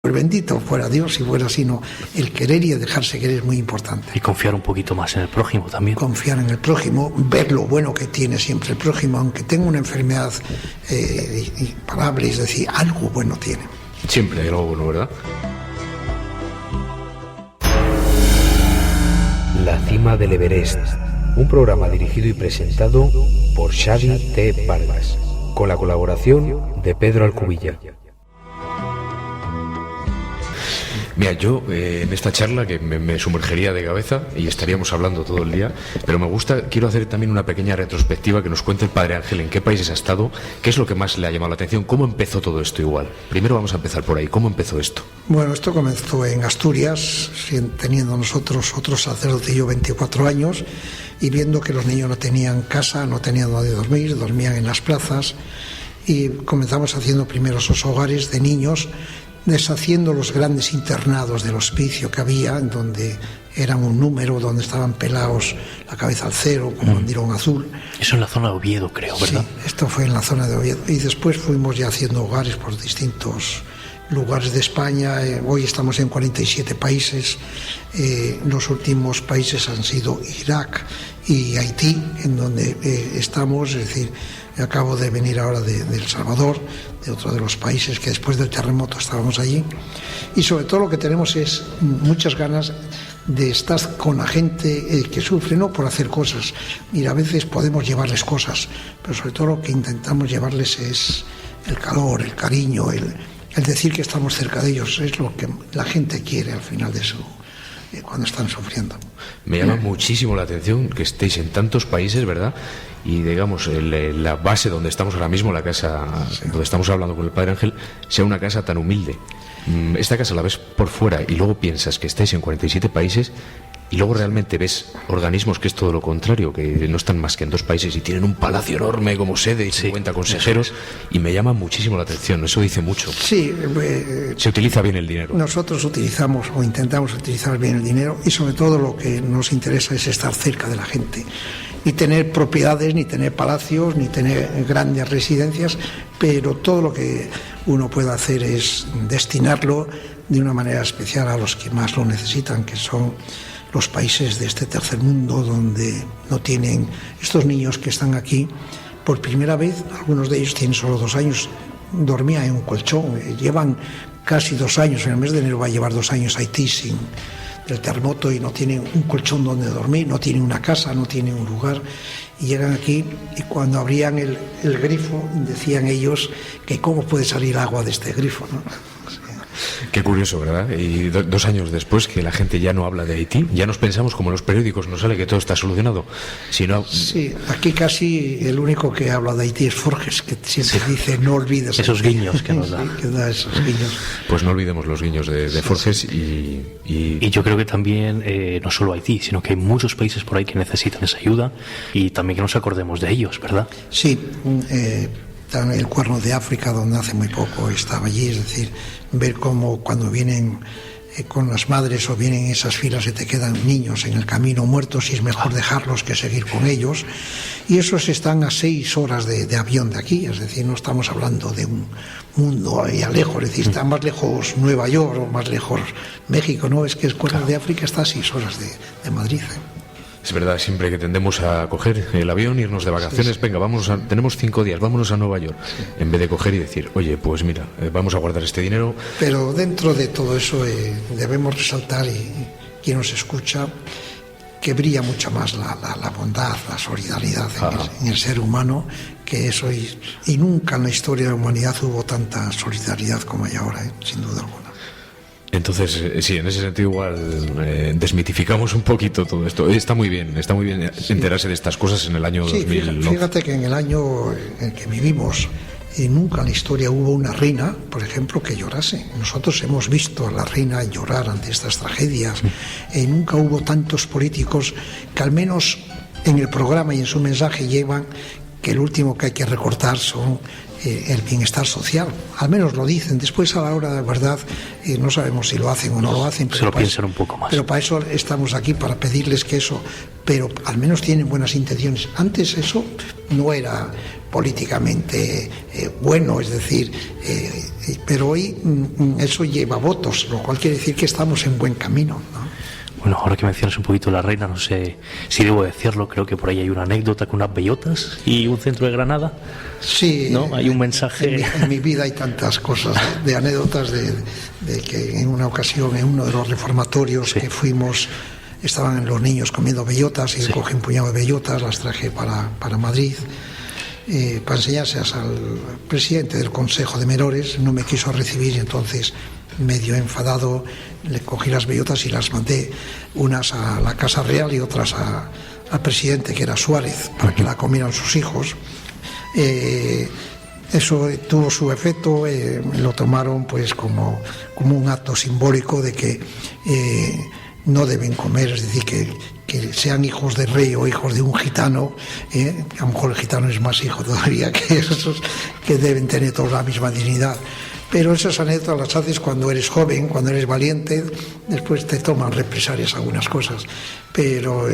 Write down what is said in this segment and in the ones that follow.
Pues bendito fuera Dios si fuera así, no. El querer y el dejarse querer es muy importante. Y confiar un poquito más en el prójimo también. Confiar en el prójimo, ver lo bueno que tiene siempre el prójimo, aunque tenga una enfermedad imparable, es decir, algo bueno tiene. Siempre hay algo bueno, ¿verdad? La cima del Everest, un programa dirigido y presentado por Xavi T. Vargas, con la colaboración de Pedro Alcubilla. Mira, yo en esta charla que me sumergería de cabeza y estaríamos hablando todo el día, pero quiero hacer también una pequeña retrospectiva que nos cuente el Padre Ángel en qué países ha estado, qué es lo que más le ha llamado la atención, cómo empezó todo esto igual. Primero vamos a empezar por ahí, ¿cómo empezó esto? Bueno, esto comenzó en Asturias, teniendo nosotros otro sacerdote y yo 24 años, y viendo que los niños no tenían casa, no tenían donde dormir, dormían en las plazas, y comenzamos haciendo primero esos hogares de niños, deshaciendo los grandes internados del hospicio que había, en donde eran un número, donde estaban pelados la cabeza al cero, con bandirón azul. Eso en la zona de Oviedo, creo, ¿verdad? Sí, esto fue en la zona de Oviedo. Y después fuimos ya haciendo hogares por distintos lugares de España. Hoy estamos en 47 países. Los últimos países han sido Irak y Haití, en donde estamos, es decir, acabo de venir ahora de El Salvador, de otro de los países que después del terremoto estábamos allí, y sobre todo lo que tenemos es muchas ganas de estar con la gente que sufre, no por hacer cosas. Mira, a veces podemos llevarles cosas, pero sobre todo lo que intentamos llevarles es el calor, el cariño, el decir que estamos cerca de ellos. Es lo que la gente quiere al final de eso, cuando están sufriendo. Me llama muchísimo la atención que estéis en tantos países, ¿verdad? Y digamos, la base donde estamos ahora mismo, la casa donde estamos hablando con el Padre Ángel, sea una casa tan humilde. Esta casa la ves por fuera y luego piensas que estáis en 47 países y luego realmente ves organismos que es todo lo contrario, que no están más que en 2 países y tienen un palacio enorme como sede y 50 consejeros, y me llama muchísimo la atención, eso dice mucho. Sí, se utiliza bien el dinero. Nosotros utilizamos o intentamos utilizar bien el dinero, y sobre todo lo que nos interesa es estar cerca de la gente. Ni tener propiedades, ni tener palacios, ni tener grandes residencias, pero todo lo que uno puede hacer es destinarlo de una manera especial a los que más lo necesitan, que son los países de este tercer mundo, donde no tienen estos niños que están aquí por primera vez. Algunos de ellos tienen solo 2 años, dormían en un colchón, llevan casi 2 años, en el mes de enero va a llevar 2 años Haití sin el terremoto, y no tienen un colchón donde dormir, no tienen una casa, no tienen un lugar, y llegan aquí y cuando abrían el grifo decían ellos que cómo puede salir agua de este grifo, ¿no? Qué curioso, ¿verdad? Y 2 años después que la gente ya no habla de Haití, ya nos pensamos como en los periódicos, nos sale que todo está solucionado. Sí, aquí casi el único que habla de Haití es Forges, que siempre dice no olvides esos guiños que nos da. Sí, que da esos guiños. Pues no olvidemos los guiños de Forges. Y yo creo que también no solo Haití, sino que hay muchos países por ahí que necesitan esa ayuda, y también que nos acordemos de ellos, ¿verdad? Sí, el Cuerno de África, donde hace muy poco estaba allí, es decir, ver cómo cuando vienen con las madres o vienen en esas filas y te quedan niños en el camino muertos, y es mejor dejarlos que seguir con ellos, y esos están a 6 horas de avión de aquí, es decir, no estamos hablando de un mundo ahí a lejos, es decir, está más lejos Nueva York o más lejos México, no, es que el Cuerno de África está a 6 horas de Madrid. Es verdad, siempre que tendemos a coger el avión, irnos de vacaciones, venga, tenemos 5 días, vámonos a Nueva York, en vez de coger y decir, oye, pues mira, vamos a guardar este dinero. Pero dentro de todo eso debemos resaltar, y quien nos escucha, que brilla mucho más la bondad, la solidaridad en el ser humano, que eso, y nunca en la historia de la humanidad hubo tanta solidaridad como hay ahora, sin duda alguna. Entonces, sí, en ese sentido igual desmitificamos un poquito todo esto. Está muy bien enterarse de estas cosas en el año 2000. Fíjate que en el año en que vivimos, nunca en la historia hubo una reina, por ejemplo, que llorase. Nosotros hemos visto a la reina llorar ante estas tragedias. Nunca hubo tantos políticos que al menos en el programa y en su mensaje llevan que el último que hay que recortar son el bienestar social. Al menos lo dicen. Después, a la hora de verdad, no sabemos si lo hacen o no lo hacen. Se lo piensan un poco más. Pero para eso estamos aquí, para pedirles que eso, pero al menos tienen buenas intenciones. Antes eso no era políticamente bueno, es decir, pero hoy eso lleva votos, lo cual quiere decir que estamos en buen camino, ¿no? Bueno, ahora que mencionas un poquito la reina, no sé si debo decirlo, creo que por ahí hay una anécdota con unas bellotas y un centro de Granada. Sí, ¿no? Hay un mensaje. En mi vida hay tantas cosas de anécdotas de que en una ocasión en uno de los reformatorios que fuimos, estaban los niños comiendo bellotas y cogí un puñado de bellotas, las traje para Madrid. Para enseñárselas al presidente del Consejo de Menores. No me quiso recibir y entonces, medio enfadado, le cogí las bellotas y las mandé, unas a la Casa Real y otras al presidente, que era Suárez, para que la comieran sus hijos. Eso tuvo su efecto, lo tomaron pues como un acto simbólico de que no deben comer, es decir, que sean hijos de rey o hijos de un gitano, a lo mejor el gitano es más hijo todavía que esos, que deben tener toda la misma dignidad. Pero esas anécdotas las haces cuando eres joven, cuando eres valiente, después te toman represalias algunas cosas. Pero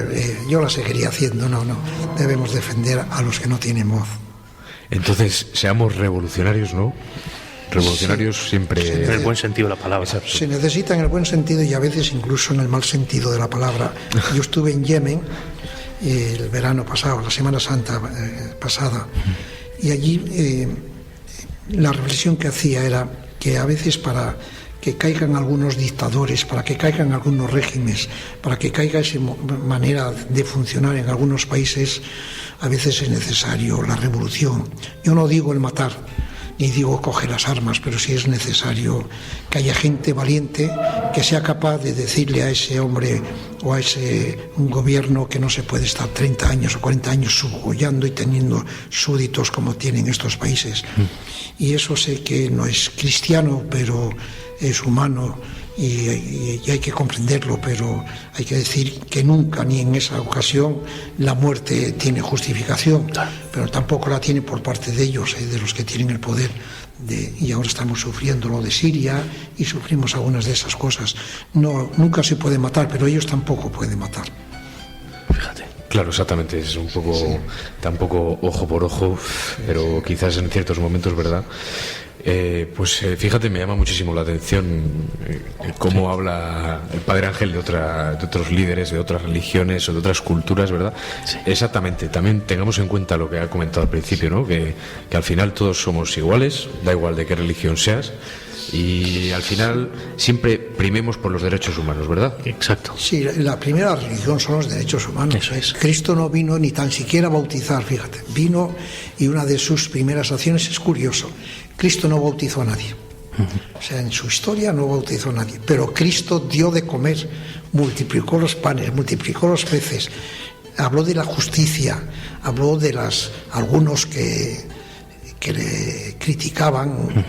yo las seguiría haciendo, no, debemos defender a los que no tienen voz. Entonces, seamos revolucionarios, ¿no? Revolucionarios siempre... En el buen sentido de la palabra. Se necesita en el buen sentido y a veces incluso en el mal sentido de la palabra. Yo estuve en Yemen el verano pasado, la Semana Santa pasada, y allí la reflexión que hacía era que a veces para que caigan algunos dictadores, para que caigan algunos regímenes, para que caiga esa manera de funcionar en algunos países, a veces es necesario la revolución. Yo no digo el matar, ni digo coger las armas, pero sí es necesario que haya gente valiente que sea capaz de decirle a ese hombre o a un gobierno que no se puede estar 30 años o 40 años subjugando y teniendo súbditos como tienen estos países. Y eso sé que no es cristiano, pero es humano y hay que comprenderlo, pero hay que decir que nunca, ni en esa ocasión, la muerte tiene justificación, pero tampoco la tiene por parte de ellos, de los que tienen el poder. Y ahora estamos sufriendo lo de Siria y sufrimos algunas de esas cosas. No, nunca se puede matar, pero ellos tampoco pueden matar. Fíjate. Claro, exactamente, es un poco, tampoco ojo por ojo, pero quizás en ciertos momentos, ¿verdad? Fíjate, me llama muchísimo la atención cómo habla el Padre Ángel de otros líderes, de otras religiones o de otras culturas, ¿verdad? Sí. Exactamente, también tengamos en cuenta lo que ha comentado al principio, ¿no? Que al final todos somos iguales, da igual de qué religión seas, y al final siempre primemos por los derechos humanos, ¿verdad? Exacto. Sí, la primera religión son los derechos humanos. Eso es. Cristo no vino ni tan siquiera a bautizar, fíjate. Vino y una de sus primeras acciones es curioso. Cristo no bautizó a nadie. O sea, en su historia no bautizó a nadie. Pero Cristo dio de comer, multiplicó los panes, multiplicó los peces. Habló de la justicia, habló de algunos que le criticaban.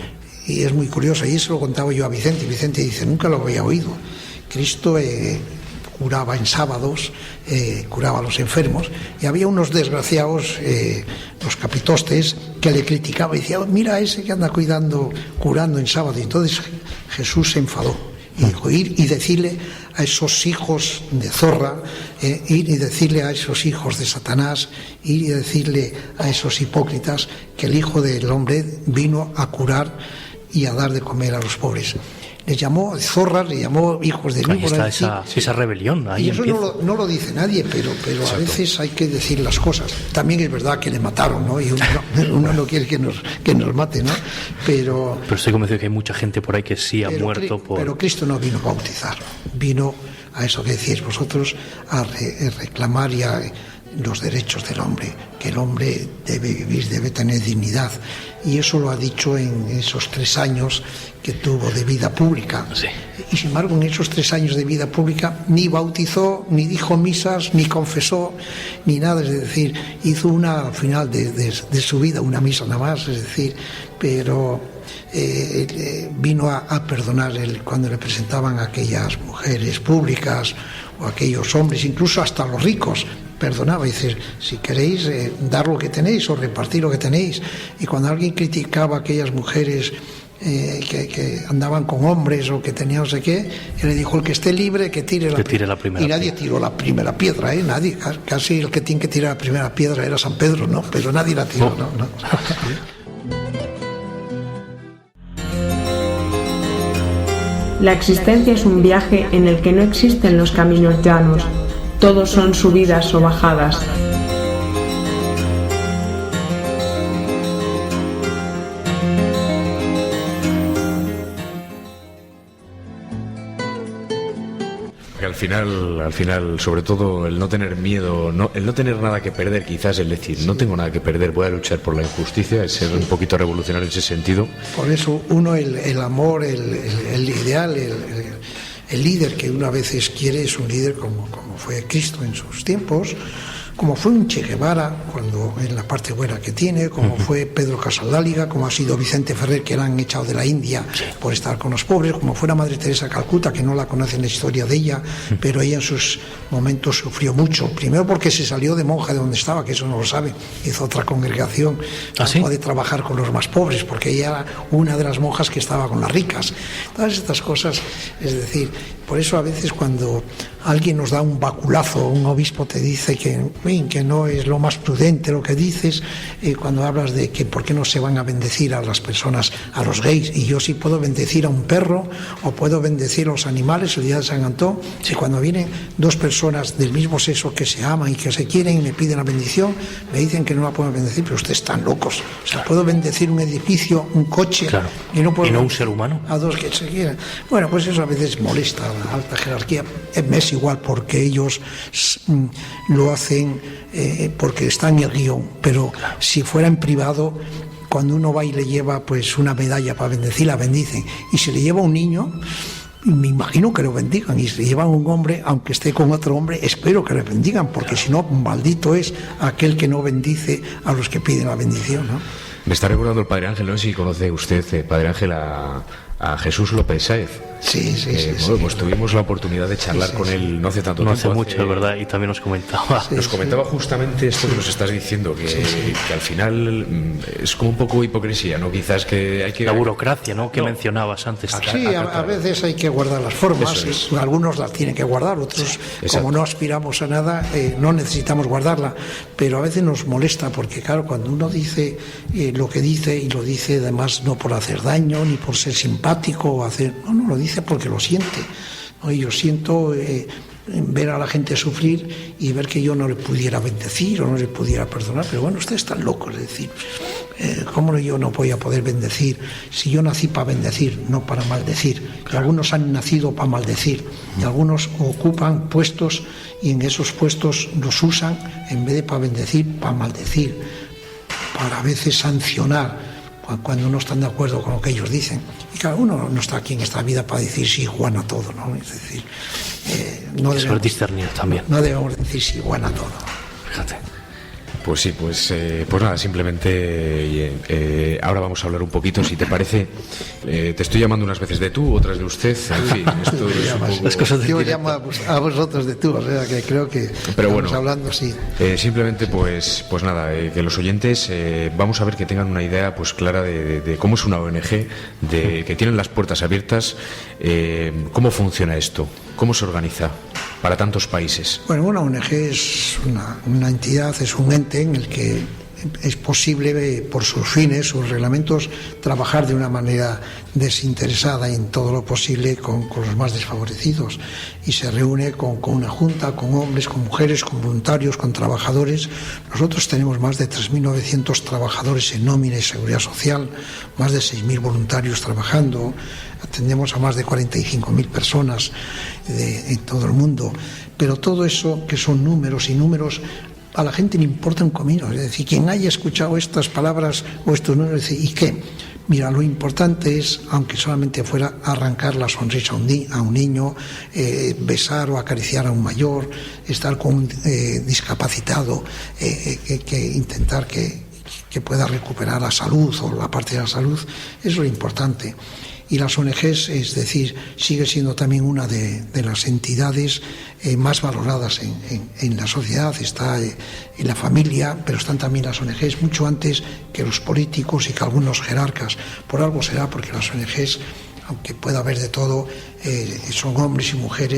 Y es muy curioso, y eso lo contaba yo a Vicente, y Vicente dice, nunca lo había oído. Cristo curaba en sábados, curaba a los enfermos, y había unos desgraciados, los capitostes, que le criticaban y decían, mira ese que anda curando en sábado. Y entonces Jesús se enfadó y dijo, ir y decirle a esos hijos de zorra, ir y decirle a esos hijos de Satanás, ir y decirle a esos hipócritas que el Hijo del Hombre vino a curar y a dar de comer a los pobres. Les llamó zorras, le llamó hijos de víboras. Ahí está esa rebelión. Ahí y eso no lo dice nadie, pero a veces hay que decir las cosas. También es verdad que le mataron, ¿no? Y uno no quiere que nos mate, ¿no? Pero estoy convencido que hay mucha gente por ahí que sí ha muerto por... Pero Cristo no vino a bautizar, vino a eso que decís vosotros, a reclamar los derechos del hombre, que el hombre debe vivir, debe tener dignidad. Y eso lo ha dicho en esos 3 años que tuvo de vida pública. Sí. Y sin embargo, en esos 3 años de vida pública ni bautizó, ni dijo misas, ni confesó, ni nada. Es decir, hizo al final de su vida una misa nada más, es decir, pero vino a perdonar cuando le presentaban a aquellas mujeres públicas o a aquellos hombres, incluso hasta los ricos. perdonaba. Dice, si queréis dar lo que tenéis o repartir lo que tenéis. Y cuando alguien criticaba a aquellas mujeres que andaban con hombres o que tenían no sé qué, él le dijo, el que esté libre que tire la primera. Y nadie tiró la primera piedra, nadie. Casi el que tiene que tirar la primera piedra era San Pedro, ¿no? Pero nadie la tiró, no. La existencia es un viaje en el que no existen los caminos llanos, todos son subidas o bajadas. Al final, sobre todo el no tener miedo, el no tener nada que perder, quizás el decir, no tengo nada que perder, voy a luchar por la injusticia, es ser un poquito revolucionario en ese sentido. Por eso uno, el amor, el ideal, el líder que uno a veces quiere es un líder como fue Cristo en sus tiempos, como fue un Che Guevara cuando en la parte buena que tiene, como fue Pedro Casaldáliga, como ha sido Vicente Ferrer, que la han echado de la India por estar con los pobres, como fue la Madre Teresa Calcuta, que no la conocen la historia de ella, pero ella en sus momentos sufrió mucho, primero porque se salió de monja de donde estaba, que eso no lo sabe, hizo otra congregación, dejó de trabajar con los más pobres, porque ella era una de las monjas que estaba con las ricas. Todas estas cosas, es decir, por eso a veces cuando alguien nos da un baculazo, un obispo te dice que no es lo más prudente lo que dices, cuando hablas de que por qué no se van a bendecir a las personas, a los gays, y yo sí puedo bendecir a un perro o puedo bendecir a los animales el día de San Antón, y cuando vienen dos personas del mismo sexo que se aman y que se quieren y me piden la bendición, me dicen que no la puedo bendecir, pero ustedes están locos. O sea, puedo bendecir un edificio, un coche, y no puedo, ¿y no un ser humano? A dos que se quieran. Bueno, pues eso a veces molesta a la alta jerarquía. Me es igual porque ellos lo hacen porque está en el guión, pero si fuera en privado, cuando uno va y le lleva pues una medalla para bendecir, la bendicen, y si le lleva un niño, me imagino que lo bendigan, y si le llevan un hombre, aunque esté con otro hombre, espero que le bendigan, porque si no, maldito es aquel que no bendice a los que piden la bendición, ¿no? Me está recordando el Padre Ángel, no sé si conoce usted, Padre Ángel, a Jesús López Sáez. Sí. Pues tuvimos la oportunidad de charlar con él no hace tanto tiempo. No hace mucho, es verdad, y también nos comentaba. Nos comentaba justamente esto que nos estás diciendo, que al final es como un poco hipocresía, ¿no? Quizás que hay que... La burocracia, ¿no? Que mencionabas antes. Sí, a veces hay que guardar las formas, algunos las tienen que guardar, otros, como no aspiramos a nada, no necesitamos guardarla, pero a veces nos molesta, porque claro, cuando uno dice lo que dice, y lo dice además no por hacer daño, ni por ser simpático, o hacer... No, lo dice porque lo siente, ¿no? Y yo siento ver a la gente sufrir y ver que yo no le pudiera bendecir o no le pudiera perdonar, pero bueno, ustedes están locos, es decir, ¿cómo yo no voy a poder bendecir si yo nací para bendecir, no para maldecir? Y algunos han nacido para maldecir, y algunos ocupan puestos y en esos puestos los usan en vez de para bendecir, para maldecir, para a veces sancionar cuando no están de acuerdo con lo que ellos dicen. Y cada uno no está aquí en esta vida para decir sí, Juan a todo, ¿no? Es decir, no debemos discernir también. No debemos decir sí, Juan a todo. Fíjate. Pues sí, pues nada, simplemente ahora vamos a hablar un poquito, si te parece. Te estoy llamando unas veces de tú, otras de usted, en fin, esto es un poco... Las cosas yo llamo a vosotros de tú, o sea que creo que pero estamos bueno, hablando, sí. Simplemente pues nada, que los oyentes vamos a ver que tengan una idea pues clara de cómo es una ONG, de que tienen las puertas abiertas, cómo funciona esto, cómo se organiza para tantos países. Bueno, una ONG es una entidad, es un ente en el que es posible, por sus fines, sus reglamentos, trabajar de una manera desinteresada y en todo lo posible con los más desfavorecidos, y se reúne con una junta, con hombres, con mujeres, con voluntarios, con trabajadores. Nosotros tenemos más de 3.900 trabajadores en nómina y seguridad social, más de 6.000 voluntarios trabajando, atendemos a más de 45.000 personas en todo el mundo, pero todo eso que son números y números, a la gente le importa un comino. Es decir, quien haya escuchado estas palabras o estos números, dice, ¿y qué? Mira, lo importante es, aunque solamente fuera arrancar la sonrisa a un niño, besar o acariciar a un mayor, estar con un discapacitado, que intentar que pueda recuperar la salud o la parte de la salud, eso es lo importante. y las ONGs, es decir, sigue siendo también una de las entidades más valoradas en la sociedad. Está en la familia, pero están también las ONGs mucho antes que los políticos y que algunos jerarcas. Por algo será, porque las ONGs, aunque pueda haber de todo, son hombres y mujeres